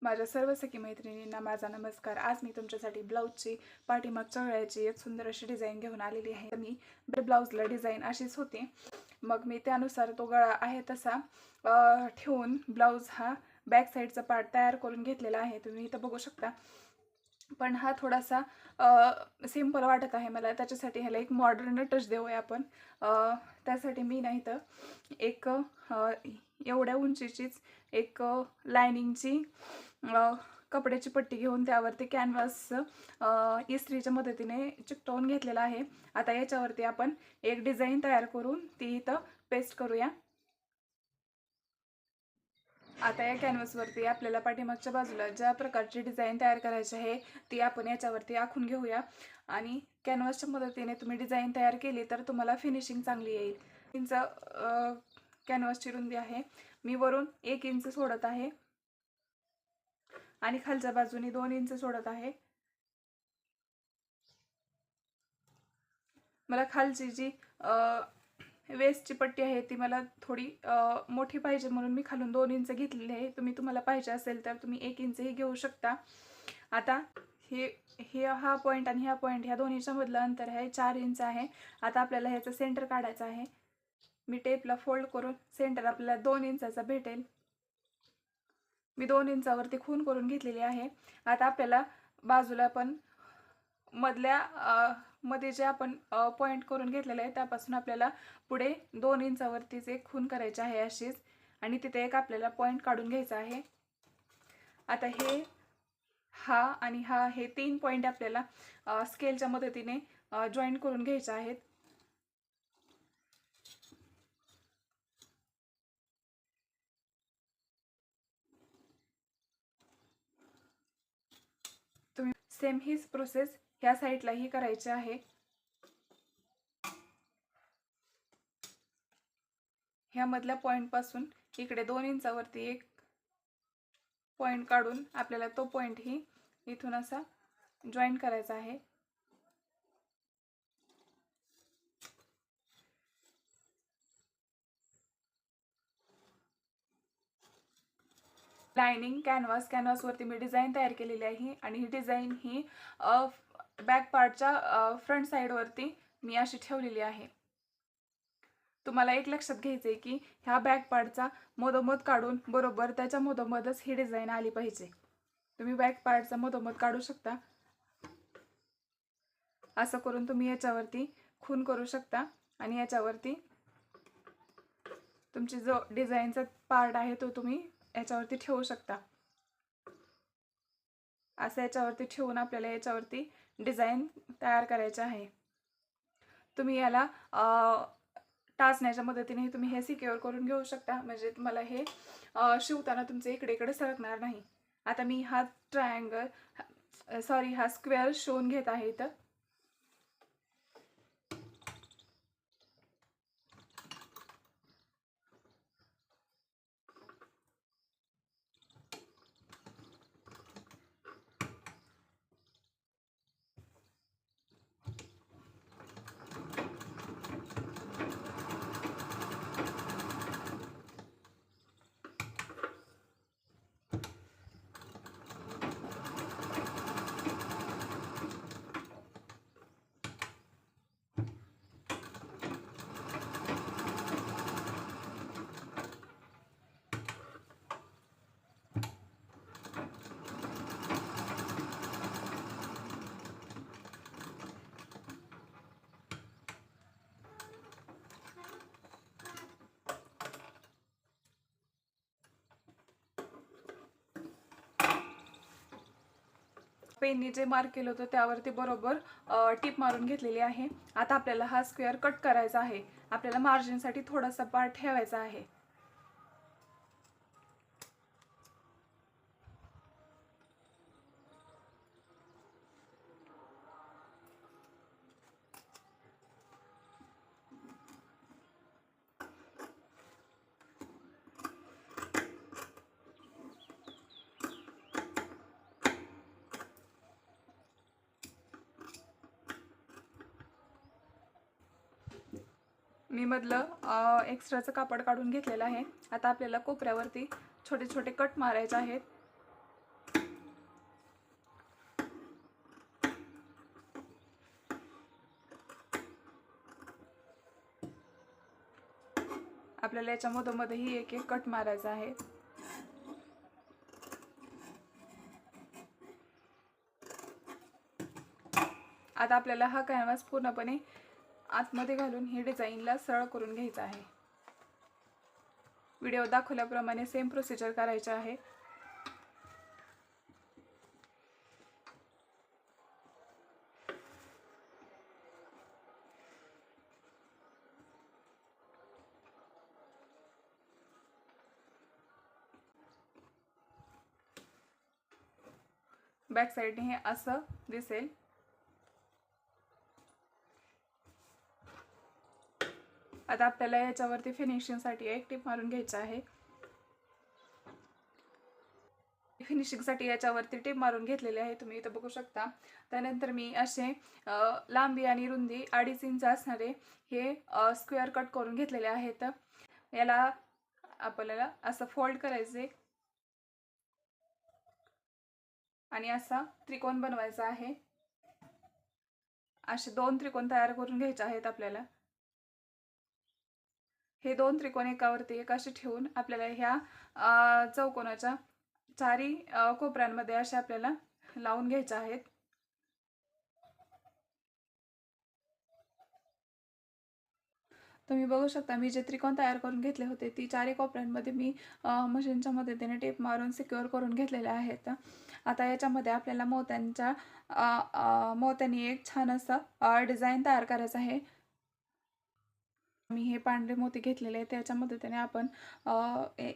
माझ्या सर्व सखी मैत्रिणींना माझा नमस्कार। आज मी तुमच्यासाठी ब्लाऊजची पाठीमागच्या गळ्याची एक सुंदर अशी डिझाईन घेऊन आलेली आहे। तर मी ब्लाऊजला डिझाईन अशीच होती, मग मी त्यानुसार तो गळा आहे तसा ठेवून ब्लाऊज हा बॅक साईडचा पार्ट तयार करून घेतलेला आहे। तुम्ही इथं बघू शकता, पण हा थोडासा सिंपल वाटत आहे मला, त्याच्यासाठी ह्याला एक मॉडर्न टच देऊया आपण। त्यासाठी मी नाही तर एक एवढ्या उंचीचीच एक लायनिंगची कपड्याची पट्टी घेऊन त्यावरती कॅनव्हास इस्त्रीच्या मदतीने चिकटवून घेतलेला आहे। आता याच्यावरती आपण एक डिझाईन तयार करून ती इथं पेस्ट करूया। आता या कॅनव्हासवरती आपल्याला पाठीमागच्या बाजूला ज्या प्रकारची डिझाईन तयार करायची आहे ती आपण याच्यावरती आखून घेऊया। आणि कॅनव्हासच्या मदतीने तुम्ही डिझाईन तयार केली तर तुम्हाला फिनिशिंग चांगली येईल। इंच कॅनव्हासची रुंदी आहे, मी वरून 1 इंच सोडत आहे आणि खालच्या बाजूने 2 इंच सोडत आहे। मला खालची जी वेस्टची पट्टी आहे ती मला थोडी मोठी पाहिजे, म्हणून मी खालून 2 इंच घेतलेली आहे। तुम्हाला पाहिजे असेल तर तुम्ही 1 इंचही घेऊ शकता। आता हा पॉईंट आणि ह्या पॉईंट ह्या दोन्हीच्या मधलं अंतर आहे 4 इंच आहे। आता आपल्याला ह्याचं सेंटर काढायचं आहे। मी टेपला फोल्ड करून सेंटर आपल्याला 2 इंचाचा भेटेल। मी 2 इंचावरती खून करून घेतलेली आहे। आता आपल्याला बाजूला पण मध्ये जे आपण पॉईंट करून घेतलेले आहे त्यापासून आपल्याला पुढे 2 इंचावरतीच एक खून करायची आहे अशीच, आणि तिथे एक आपल्याला पॉईंट काढून घ्यायचा आहे। आता हा आणि हे 3 पॉईंट आपल्याला स्केलच्या मदतीने जॉईन करून घ्यायचे आहेत। तुम्ही सेम हीच प्रोसेस ह्या साईडलाही करायची आहे। ह्या मधल्या पॉईंट पासून इकडे 2 इंचावरती एक पॉईंट काढून आपल्याला तो पॉईंट ही इथून असा जॉईन करायचा आहे। लाइनिंग कॅनव्हासवरती मी डिझाईन तयार केलेली आहे आणि ही डिझाईन ही बॅक पार्टच्या फ्रंट साईडवरती मी अशी ठेवलेली आहे। तुम्हाला एक लक्षात घ्यायचं आहे की ह्या बॅक पार्टचा मधोमध काढून बरोबर त्याच्या मधोमधच ही डिझाईन आली पाहिजे। तुम्ही बॅक पार्टचा मधोमध काढू शकता, असं करून तुम्ही याच्यावरती खून करू शकता आणि याच्यावरती तुमची जो डिझाईनचा पार्ट आहे तो तुम्ही याच्यावरती ठेवू शकता। असं याच्यावरती ठेवून आपल्याला याच्यावरती डिझाईन तयार करायचे आहे। तुम्ही याला टाचण्याच्या मदतीने तुम्ही हे सिक्युअर करून घेऊ शकता, म्हणजे तुम्हाला हे शिवताना तुमचे इकडे इकडे सरकणार नाही। आता मी हा हा स्क्वेअर शिवून घेत आहे इथं। पेननी जे मार्क केलं होतं त्यावरती बरोबर टिप मारून घेतलेली आहे। आता आपल्याला हा स्क्वेअर कट करायचा आहे। आपल्याला मार्जिनसाठी थोडासा पार्ट ठेवायचा आहे। मी मधलं एक्स्ट्राचं कापड काढून घेतलेलं आहे। आता आपल्याला कोपऱ्यावरती छोटे छोटे कट मारायचे आहेत। आपल्याला याच्या मधोमध्येही एक एक कट मारायचा आहे. आता आपल्याला हा कॅनव्हास पूर्णपणे आतमध्ये घालून ही डिझाईनला सरळ करून घ्यायचा आहे. व्हिडिओ दाखवल्याप्रमाणे सेम प्रोसिजर करायचे आहे. बॅक साईडने हे असं दिसेल. आता आपल्याला याच्यावरती फिनिशिंगसाठी एक टिप मारून घ्यायची आहे. फिनिशिंगसाठी याच्यावरती टिप मारून घेतलेली आहे, तुम्ही इथं बघू शकता. त्यानंतर मी असे लांबी आणि रुंदी 2.5 इंच असणारे हे स्क्वेअर कट करून घेतलेले आहेत. याला आपल्याला असं फोल्ड करायचे आणि असा त्रिकोण बनवायचा आहे. असे 2 त्रिकोण तयार करून घ्यायचे आहेत आपल्याला. हे 2 त्रिकोण एकावरती एक असे ठेवून आपल्याला ह्या चौकोनाच्या चारी कोपऱ्यांमध्ये असे आपल्याला लावून घ्यायचे आहेत. तुम्ही बघू शकता मी जे त्रिकोण तयार करून घेतले होते ती चारी कोपऱ्यांमध्ये मी मशीनच्या मदतीने टेप मारून सिक्युअर करून घेतलेले आहेत. आता याच्यामध्ये आपल्याला मोत्यांनी एक छान असा डिझाईन तयार करायचा आहे. मी हे पांढरे मोती घेतलेले आहेत, त्याच्या मदतीने आपण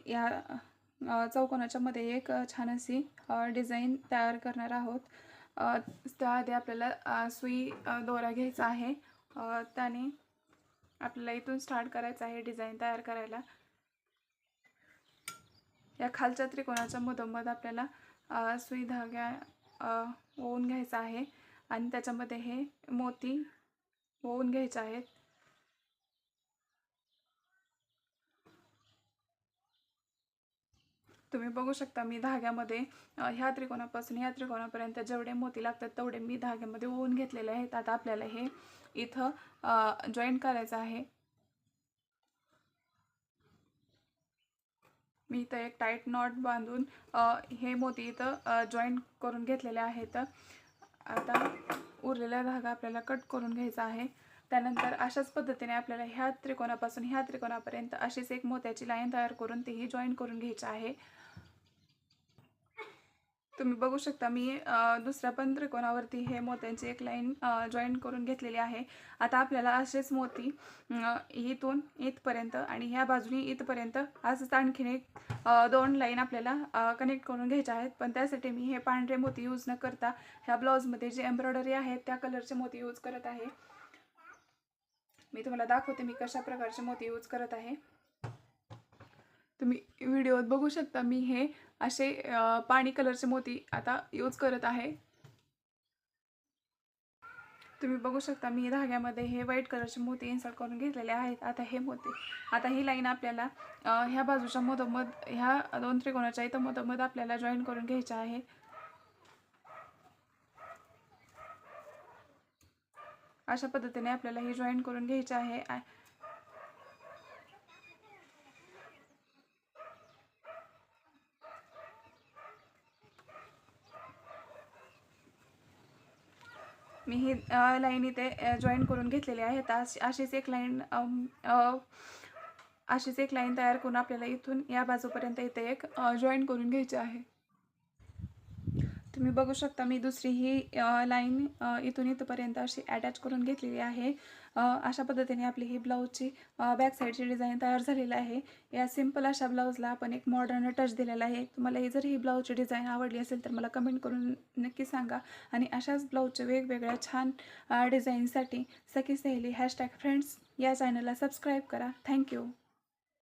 या चौकोनाच्या मध्ये एक छान अशी डिझाईन तयार करणार आहोत. त्याआधी आपल्याला सुई दोरा घ्यायचा आहे. त्याने आपल्याला इथून स्टार्ट करायचं आहे डिझाईन तयार करायला. या खालच्या त्रिकोणाच्या मधोमध आपल्याला सुई धागा ओवून घ्यायचा आहे आणि त्याच्यामध्ये हे मोती ओवून घ्यायचे आहेत. तुम्ही बघू शकता मी धाग्यामध्ये ह्या त्रिकोणापासून ह्या त्रिकोणापर्यंत जेवढे मोती लागतात तेवढे मी धाग्यामध्ये ओवून घेतलेले आहेत. आता आपल्याला हे इथं जॉईन करायचं आहे. मी इथं एक टाईट नॉट बांधून हे मोती इथं जॉईन करून घेतलेले आहेत. आता उरलेला धागा आपल्याला कट करून घ्यायचा आहे. त्यानंतर अशाच पद्धतीने आपल्याला ह्या त्रिकोणापासून ह्या त्रिकोणापर्यंत अशीच एक मोत्याची लाईन तयार करून तीही जॉईन करून घ्यायची आहे. तुम्ही बघू शकता मी दुसऱ्या पण त्रिकोणावरती हे मोत्यांची एक लाईन जॉईन करून घेतलेली आहे. आता आपल्याला असेच मोती इथून इथपर्यंत आणि ह्या बाजूने इथपर्यंत असंच आणखीन एक 2 लाईन आपल्याला कनेक्ट करून घ्यायच्या आहेत. पण त्यासाठी मी हे पांढरे मोती यूज न करता ह्या ब्लाऊजमध्ये जे एम्ब्रॉयडरी आहे त्या कलरचे मोती यूज करत आहे. मी तुम्हाला दाखवते मी कशा प्रकारचे मोती यूज करत आहे. तुम्ही व्हिडिओत बघू शकता मी हे असे पाणी कलरचे मोती आता यूज करत आहे. तुम्ही बघू शकता मी धाग्यामध्ये हे व्हाईट कलरचे मोती इन्सर्ट करून घेतलेले आहेत. आता हे मोती ही लाईन आपल्याला ह्या बाजूच्या मधोमध ह्या 2 त्रिकोणाच्या इथं मधोमध आपल्याला जॉईन करून घ्यायचे आहे. अशा पद्धतीने आपल्याला हे जॉईन करून घ्यायचे आहे. मी ही लाईन इथे जॉईन करून घेतलेली आहे. अशीच एक लाईन तयार करून आपल्याला इथून या बाजूपर्यंत इथे एक जॉईन करून घ्यायची आहे. तुम्ही बघू शकता मी दुसरी ही लाईन इथून इथपर्यंत अशी अटॅच करून घेतलेली आहे. अशा पद्धतीने आपली ही ब्लाऊजची बॅक साईडची डिझाईन तयार झालेली आहे. या सिंपल अशा ब्लाऊजला आपण एक मॉडर्न टच दिलेला आहे. तुम्हाला जर ही ब्लाऊजची डिझाईन आवडली असेल तर मला कमेंट करून नक्की सांगा. आणि अशाच ब्लाऊजच्या वेगवेगळ्या छान डिझाईनसाठी सखी सहेली #फ्रेंड्स या चॅनलला सबस्क्राईब करा. थँक्यू.